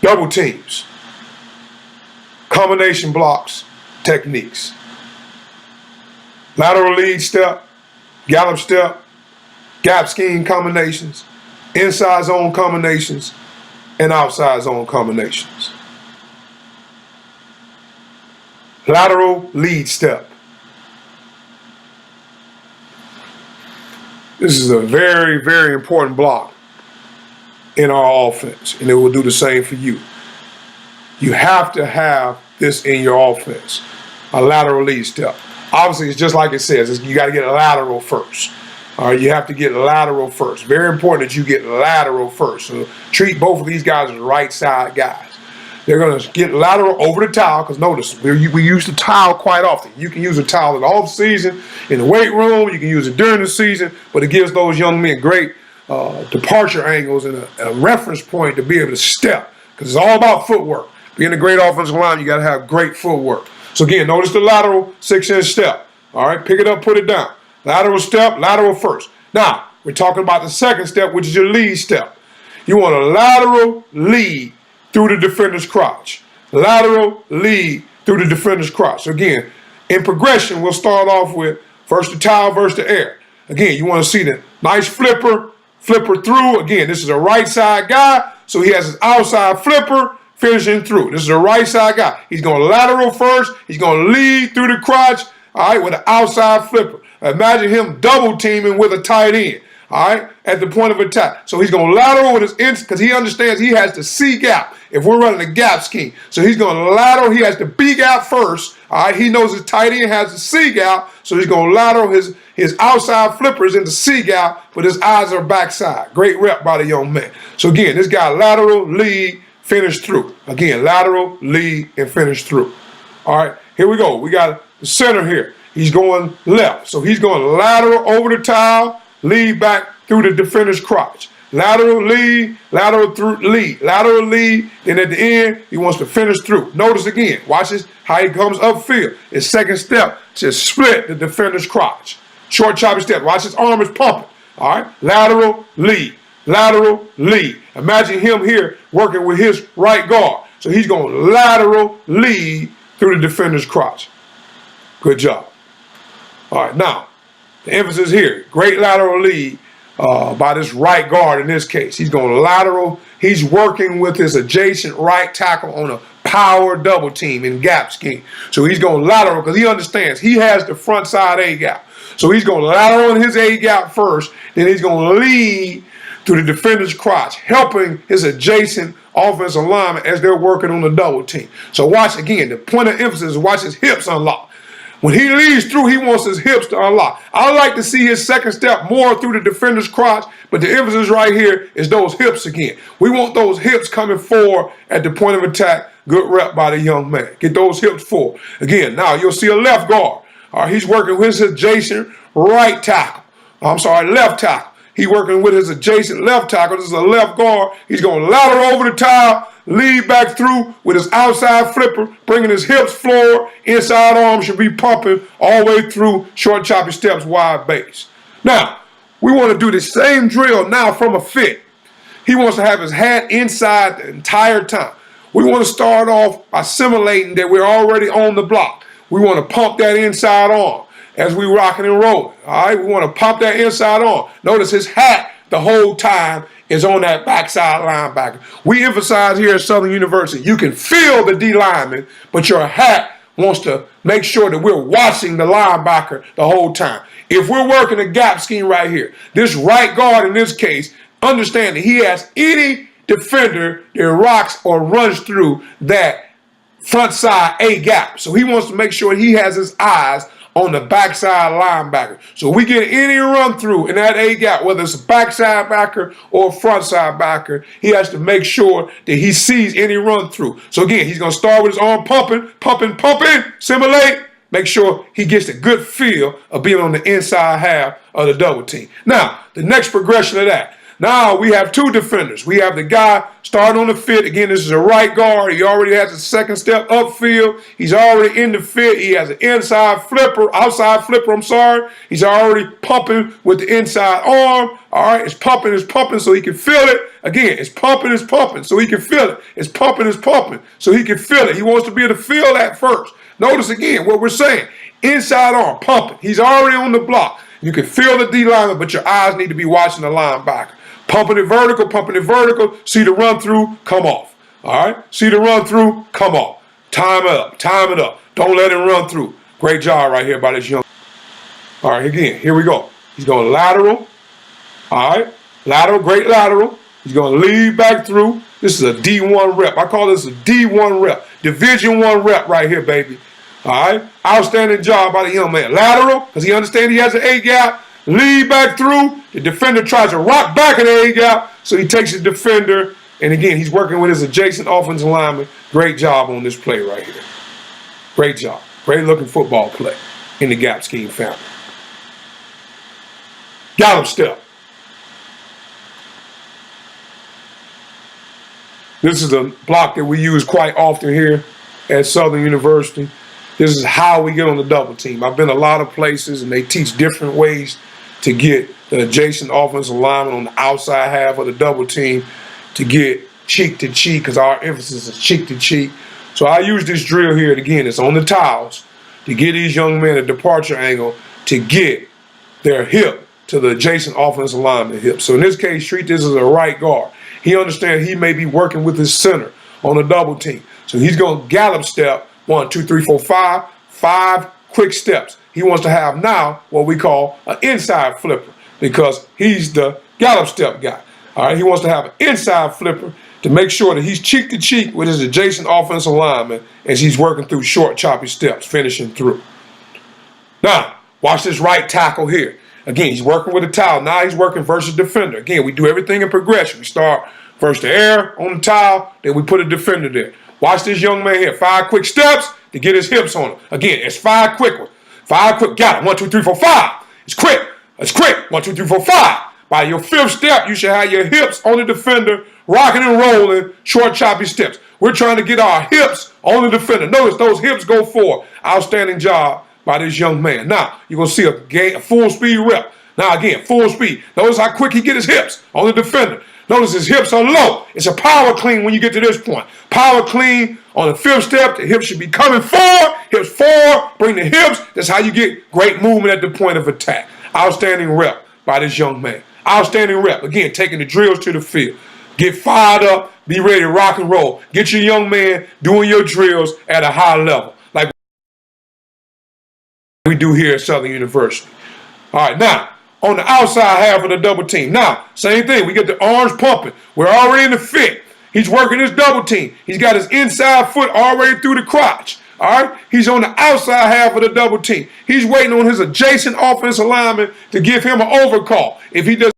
double teams, combination blocks, techniques. Lateral lead step, gallop step, gap scheme combinations, inside zone combinations, and outside zone combinations. Lateral lead step. This is a very, very important block in our offense, and it will do the same for you. You have to have this in your offense, a lateral lead step. Obviously, it's just like it says, you got to get a lateral first. All right, you have to get lateral first. Very important that you get lateral first. So treat both of these guys as right side guys. They're going to get lateral over the towel, because notice, we use the towel quite often. You can use a towel in the off season, in the weight room, you can use it during the season, but it gives those young men great departure angles and a reference point to be able to step, because it's all about footwork. Being a great offensive line, you got to have great footwork. So again, notice the lateral 6-inch step. All right, pick it up, put it down. Lateral step, lateral first. Now, we're talking about the second step, which is your lead step. You want a lateral lead through the defender's crotch. Lateral lead through the defender's crotch. So again, in progression, we'll start off with first the towel versus the air. Again, you want to see the nice flipper through. Again, this is a right side guy, so he has his outside flipper finishing through. This is a right side guy. He's going to lateral first. He's going to lead through the crotch, all right, with an outside flipper. Imagine him double teaming with a tight end, all right, at the point of attack. So he's going to lateral with his ends, because he understands he has the C gap if we're running a gap scheme. So he's going to lateral. He has the B gap first, all right. He knows his tight end has the C gap, so he's going to lateral his outside flippers in the C gap, but his eyes are backside. Great rep by the young man. So again, this guy lateral, lead, finish through. Again, lateral, lead, and finish through. All right, here we go. We got the center here. He's going left. So he's going lateral over the towel, lead back through the defender's crotch. Lateral lead, lateral through lead, lateral lead, then at the end, he wants to finish through. Notice again, watch this, how he comes upfield. His second step, just split the defender's crotch. Short choppy step, watch his arm is pumping. All right, lateral lead, lateral lead. Imagine him here working with his right guard. So he's going lateral lead through the defender's crotch. Good job. All right, now, the emphasis here, great lateral lead by this right guard in this case. He's going lateral. He's working with his adjacent right tackle on a power double team in gap scheme. So he's going lateral because he understands he has the front side A gap. So he's going lateral in his A gap first, then he's going to lead through the defender's crotch, helping his adjacent offensive lineman as they're working on the double team. So watch again, the point of emphasis is watch his hips unlock. When he leads through, he wants his hips to unlock. I like to see his second step more through the defender's crotch, but the emphasis right here is those hips again. We want those hips coming forward at the point of attack. Good rep by the young man. Get those hips forward. Again, now you'll see a left guard. All right, he's working with his adjacent right tackle. Left tackle. He's working with his adjacent left tackle. This is a left guard. He's going to lateral over the towel, lead back through with his outside flipper, bringing his hips forward. Inside arm should be pumping all the way through, short choppy steps, wide base. Now, we want to do the same drill now from a fit. He wants to have his hat inside the entire time. We want to start off by simulating that we're already on the block. We want to pump that inside arm as we rocking and rolling. All right, we want to pump that inside arm. Notice his hat the whole time is on that backside linebacker. We emphasize here at Southern University, you can feel the D lineman, but your hat wants to make sure that we're watching the linebacker the whole time. If we're working a gap scheme right here, this right guard in this case, understand that he has any defender that rocks or runs through that front side A gap. So he wants to make sure he has his eyes on the backside linebacker. So we get any run through in that A gap, whether it's a backside backer or a front side backer, he has to make sure that he sees any run through. So again, he's going to start with his arm pumping, simulate, make sure he gets a good feel of being on the inside half of the double team. Now, the next progression of that, Now we have two defenders. We have the guy starting on the fit. Again, this is a right guard. He already has a second step upfield. He's already in the fit. He has an outside flipper. He's already pumping with the inside arm. All right, it's pumping so he can feel it. Again, it's pumping so he can feel it. It's pumping so he can feel it. He wants to be able to feel that first. Notice again what we're saying. Inside arm, pumping. He's already on the block. You can feel the D lineman, but your eyes need to be watching the linebacker. Pumping it vertical, see the run through, come off. All right, see the run through, come off. Time it up. Don't let him run through. Great job right here by this young. All right, again, here we go. He's going lateral. All right, lateral, great lateral. He's going to lead back through. This is a D1 rep. I call this a D1 rep. Division 1 rep right here, baby. All right, outstanding job by the young man. Lateral, because he understands he has an A-gap. Lead back through. The defender tries to rock back in the A-gap, so he takes the defender. And again, he's working with his adjacent offensive lineman. Great job on this play right here. Great job. Great looking football play in the gap scheme family. Gallop step. This is a block that we use quite often here at Southern University. This is how we get on the double team. I've been a lot of places and they teach different ways to get the adjacent offensive lineman on the outside half of the double team to get cheek to cheek, because our emphasis is cheek to cheek. So I use this drill here, and again, it's on the tiles, to get these young men a departure angle to get their hip to the adjacent offensive lineman hip. So in this case, treat this as a right guard. He understands he may be working with his center on a double team. So he's going to gallop step 1, 2, 3, 4, 5, 5 quick steps. He wants to have now what we call an inside flipper, because he's the gallop step guy. All right, he wants to have an inside flipper to make sure that he's cheek to cheek with his adjacent offensive lineman as he's working through short, choppy steps, finishing through. Now, watch this right tackle here. Again, he's working with a towel. Now he's working versus defender. Again, we do everything in progression. We start first the air on the towel, then we put a defender there. Watch this young man here. 5 quick steps to get his hips on him. Again, it's 5 quick ones. 5 quick, got it. 1, 2, 3, 4, 5. It's quick. It's quick. 1, 2, 3, 4, 5. By your 5th step, you should have your hips on the defender, rocking and rolling, short, choppy steps. We're trying to get our hips on the defender. Notice those hips go forward. Outstanding job by this young man. Now, you're going to see a full speed rep. Now, again, full speed. Notice how quick he get his hips on the defender. Notice his hips are low. It's a power clean when you get to this point. Power clean on the 5th step. The hips should be coming forward. Hips forward. Bring the hips. That's how you get great movement at the point of attack. Outstanding rep by this young man. Outstanding rep. Again, taking the drills to the field. Get fired up. Be ready to rock and roll. Get your young man doing your drills at a high level, like we do here at Southern University. All right, now, on the outside half of the double team. Now, same thing. We get the arms pumping. We're already in the fit. He's working his double team. He's got his inside foot already through the crotch. All right? He's on the outside half of the double team. He's waiting on his adjacent offensive lineman to give him an overcall. If he does